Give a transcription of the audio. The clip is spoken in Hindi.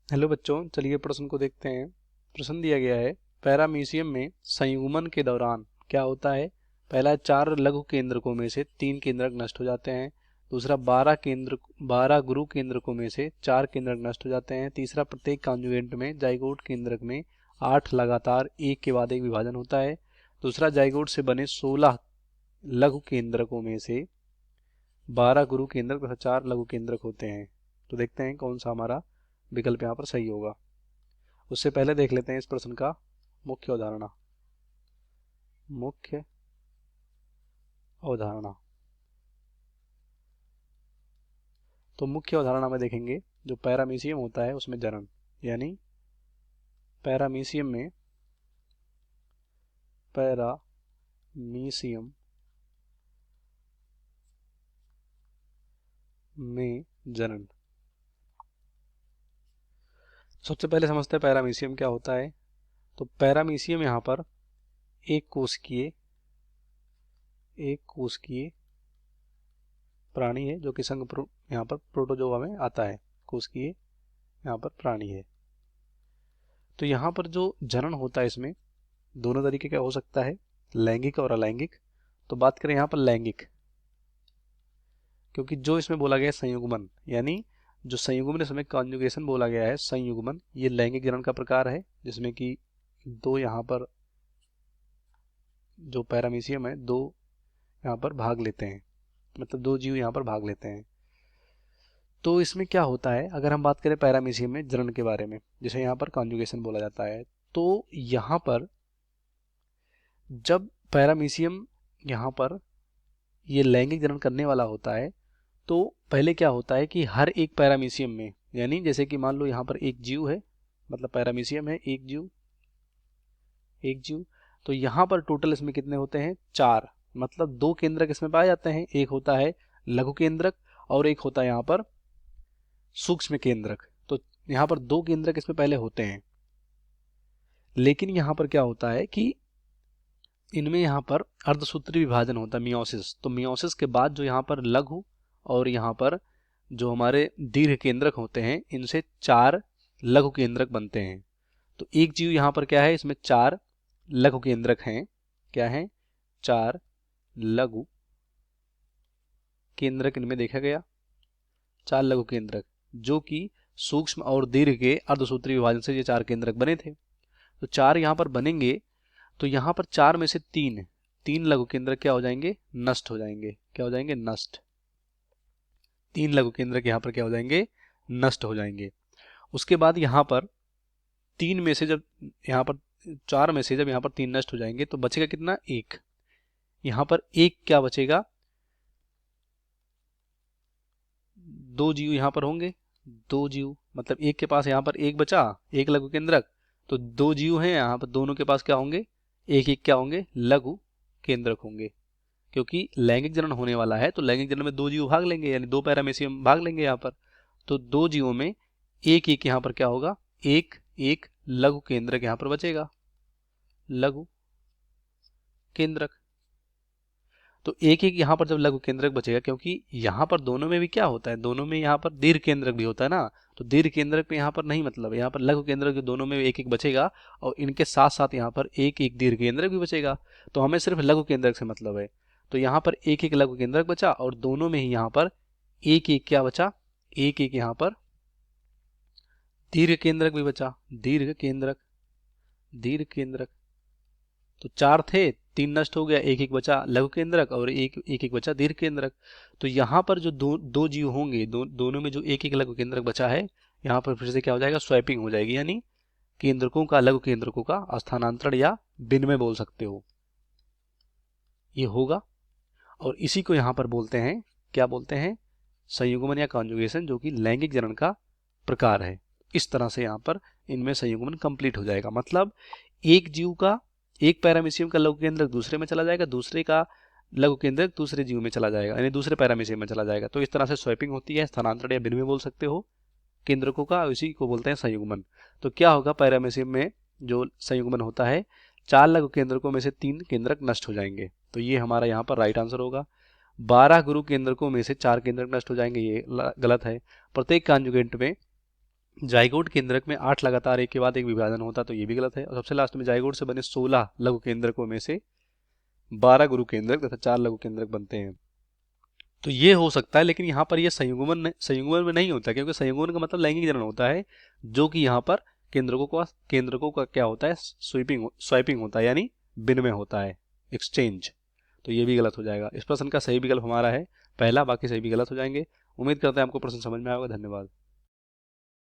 हेलो बच्चों, चलिए प्रश्न को देखते हैं। प्रश्न दिया गया है, पैरामीशियम में संयुग्मन के दौरान क्या होता है। पहला, 4 लघु केंद्रकों में से 3 केंद्रक नष्ट हो जाते हैं। दूसरा, 12 गुरु केंद्रकों में से 4 केंद्रक नष्ट हो जाते हैं। तीसरा, प्रत्येक कॉन्जुगेंट में जाइगोट केंद्रक में 8 लगातार एक के बाद एक विभाजन होता है। दूसरा, जाइगोट से बने 16 लघु केंद्रकों में से 12 गुरु केंद्रक तथा 4 लघु केंद्रक होते हैं। तो देखते हैं कौन सा हमारा विकल्प यहाँ पर सही होगा। उससे पहले देख लेते हैं इस प्रश्न का मुख्य अवधारणा। मुख्य अवधारणा, तो मुख्य अवधारणा में देखेंगे जो पैरामीशियम होता है उसमें जनन, यानी पैरामीशियम में जनन। सबसे पहले समझते हैं पैरामीशियम क्या होता है। तो पैरामीशियम यहाँ पर एक कोशिकीय प्राणी है जो कि संघ यहाँ पर प्रोटोजोआ में आता है। कोशिकीय यहाँ पर प्राणी है। तो यहाँ पर जो जनन होता है इसमें दोनों तरीके का हो सकता है, लैंगिक और अलैंगिक। तो बात करें यहाँ पर लैंगिक, क्योंकि जो इसमें बोला गया है संयुग्मन, यानी जो संयुग्मन इसमें कॉन्जुगेशन बोला गया है संयुग्मन, ये लैंगिक जनन का प्रकार है, जिसमें कि दो यहाँ पर जो पैरामीशियम है दो यहाँ पर भाग लेते हैं, मतलब दो जीव यहाँ पर भाग लेते हैं। तो इसमें क्या होता है, अगर हम बात करें पैरामीशियम में जनन के बारे में, जिसे यहाँ पर कॉन्जुगेशन बोला जाता है, तो यहाँ पर जब पैरामीशियम यहाँ पर ये लैंगिक जनन करने वाला होता है, तो पहले क्या होता है कि हर एक पैरामीशियम में, यानी जैसे कि मान लो यहाँ पर एक जीव है, मतलब पैरामीशियम है एक जीव, तो यहाँ पर टोटल इसमें कितने होते हैं, 4। मतलब 2 केंद्रक इसमें पाए जाते हैं, एक होता है लघु केंद्रक और एक होता है यहाँ पर सूक्ष्म केंद्रक। तो यहाँ पर 2 केंद्रक इसमें पहले होते हैं, लेकिन यहाँ पर क्या होता है कि इनमें यहाँ पर अर्धसूत्री विभाजन होता है, मियोसिस। तो मियोसिस के बाद जो यहाँ पर लघु और यहाँ पर जो हमारे दीर्घ केंद्रक होते हैं, इनसे 4 लघु केंद्रक बनते हैं। तो एक जीव यहाँ पर क्या है, इसमें 4 लघु केंद्रक हैं। क्या है, 4 लघु केंद्रक इनमें देखा गया, 4 लघु केंद्रक, जो कि सूक्ष्म और दीर्घ के अर्धसूत्री विभाजन से ये 4 केंद्रक बने थे। तो 4 यहाँ पर बनेंगे, तो यहाँ पर 4 में से 3 लघु केंद्रक क्या हो जाएंगे, नष्ट हो जाएंगे। क्या हो जाएंगे, नष्ट। 3 लघु केंद्रक यहाँ पर क्या हो जाएंगे, नष्ट हो जाएंगे। उसके बाद यहाँ पर 3 में से जब यहाँ पर 4 में से जब यहाँ पर 3 नष्ट हो जाएंगे, तो बचेगा कितना, 1। यहाँ पर एक क्या बचेगा, 2 जीव यहाँ पर होंगे, 2 जीव, मतलब एक के पास यहाँ पर एक बचा, एक लघु केंद्रक। तो 2 जीव हैं यहाँ पर, दोनों के पास क्या होंगे, एक एक क्या होंगे, लघु केंद्रक होंगे। क्योंकि लैंगिक जनन होने वाला है, तो लैंगिक जनन में 2 जीव भाग लेंगे, यानी 2 पैरामीशियम भाग लेंगे यहाँ पर। तो 2 जीवों में एक एक यहाँ पर क्या होगा, एक एक लघु केंद्रक यहाँ पर बचेगा, लघु केंद्रक। तो एक एक यहाँ पर जब लघु केंद्रक बचेगा, क्योंकि यहाँ पर दोनों में भी क्या होता है, दोनों में यहाँ पर दीर्घ केंद्रक भी होता है ना। तो दीर्घ केंद्रक पे यहाँ पर नहीं, मतलब यहाँ पर लघु केंद्रक जो दोनों में एक एक बचेगा, और इनके साथ साथ यहाँ पर एक एक दीर्घ केंद्रक भी बचेगा। तो हमें सिर्फ लघु केंद्रक से मतलब है। तो यहाँ पर एक एक लघु केंद्रक बचा, और दोनों में ही यहाँ पर एक एक क्या बचा, एक एक यहाँ पर दीर्घ केंद्रक भी बचा, दीर्घ केंद्रक। तो 4 थे, 3 नष्ट हो गया, एक एक बचा लघु केंद्रक और एक एक बचा दीर्घ केंद्रक। तो यहाँ पर जो दो जीव होंगे, दोनों में जो एक एक लघु केंद्रक बचा है, यहाँ पर फिर से क्या हो जाएगा, स्वैपिंग हो जाएगी, यानी केंद्रकों का, लघु केंद्रकों का स्थानांतरण या विनिमय बोल सकते हो, ये होगा। और इसी को यहाँ पर बोलते हैं, क्या बोलते हैं, संयुग्मन या कॉन्जुगेशन, जो कि लैंगिक जनन का प्रकार है। इस तरह से यहाँ पर इनमें संयुग्मन कंप्लीट हो जाएगा। मतलब एक जीव का, एक पैरामीशियम का लघु केंद्रक दूसरे में चला जाएगा, दूसरे का लघु केंद्रक दूसरे जीव में चला जाएगा, यानी दूसरे पैरामीशियम में चला जाएगा। तो इस तरह से स्वैपिंग होती है, स्थानांतरण या विनिमय बोल सकते हो केंद्रकों का, इसी को बोलते हैं संयुग्मन। तो क्या होगा, पैरामीशियम में जो संयुग्मन होता है, 4 लघु केंद्रकों में से 3 केंद्रक नष्ट हो जाएंगे। तो ये हमारा यहाँ पर राइट आंसर होगा। 12 गुरु केंद्रकों में से 4 केंद्रक नष्ट हो जाएंगे, ये गलत है। प्रत्येक कॉन्जुगेंट में जाइगोट केंद्रक में 8 लगातार एक के बाद एक विभाजन होता, तो ये भी गलत है। और सबसे लास्ट में जाइगोट से बने 16 लघु केंद्रकों में से 12 गुरु केंद्रक तथा 4 लघु केंद्रक बनते हैं। तो ये हो सकता है, लेकिन यहाँ पर ये संयुग्मन में नहीं होता, क्योंकि संयुग्मन का मतलब लैंगिक जनन होता है, जो कि यहाँ पर केंद्रकों का क्या होता है, स्वाइपिंग होता है, यानी विनिमय होता है, एक्सचेंज। तो ये भी गलत हो जाएगा। इस प्रश्न का सही विकल्प हमारा है पहला, बाकी सही भी गलत हो जाएंगे। उम्मीद करते हैं आपको प्रश्न समझ में आएगा। धन्यवाद।